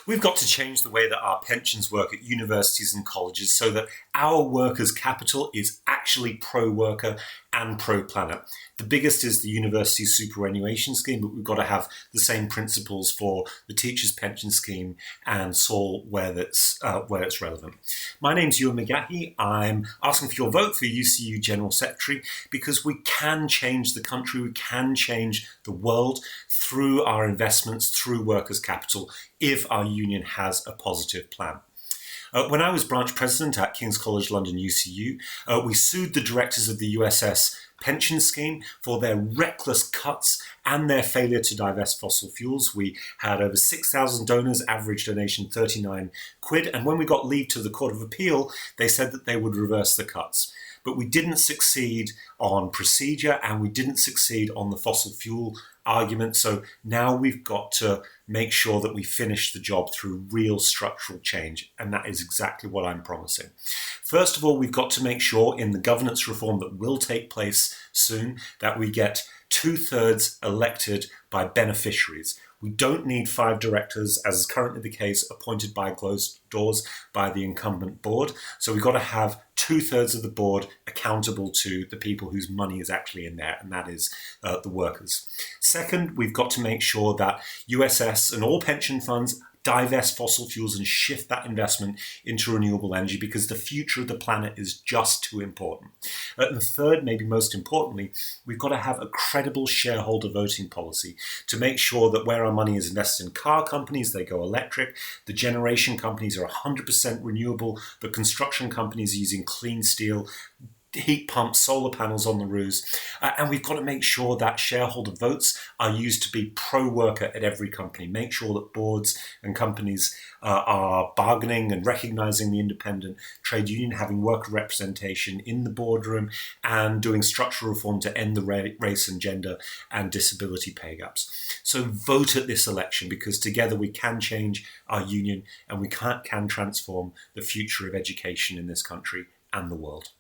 We've got to change the way that our pensions work at universities and colleges so that our workers' capital is actually pro-worker and pro-planet. The biggest is the university superannuation scheme, but we've got to have the same principles for the teachers' pension scheme and SOL where it's relevant. My name's Ewan McGahey. I'm asking for your vote for UCU General Secretary because we can change the country, we can change the world through our investments, through workers' capital, if our union has a positive plan. When I was branch president at King's College London UCU, we sued the directors of the USS pension scheme for their reckless cuts and their failure to divest fossil fuels. We had over 6,000 donors, average donation 39 quid, and when we got leave to the Court of Appeal, they said that they would reverse the cuts. But we didn't succeed on procedure and we didn't succeed on the fossil fuel argument. So now we've got to make sure that we finish the job through real structural change. And that is exactly what I'm promising. First of all, we've got to make sure in the governance reform that will take place soon that we get 2/3 elected by beneficiaries. We don't need 5 directors, as is currently the case, appointed by closed doors by the incumbent board. So we've got to have 2/3 of the board accountable to the people whose money is actually in there, and that is the workers. Second, we've got to make sure that USS and all pension funds divest fossil fuels and shift that investment into renewable energy because the future of the planet is just too important. And third, maybe most importantly, we've got to have a credible shareholder voting policy to make sure that where our money is invested in car companies, they go electric, the generation companies are 100% renewable, the construction companies are using clean steel, heat pumps, solar panels on the roofs, and we've got to make sure that shareholder votes are used to be pro-worker at every company. Make sure that boards and companies are bargaining and recognising the independent trade union, having worker representation in the boardroom, and doing structural reform to end the race and gender and disability pay gaps. So vote at this election because together we can change our union and we can transform the future of education in this country and the world.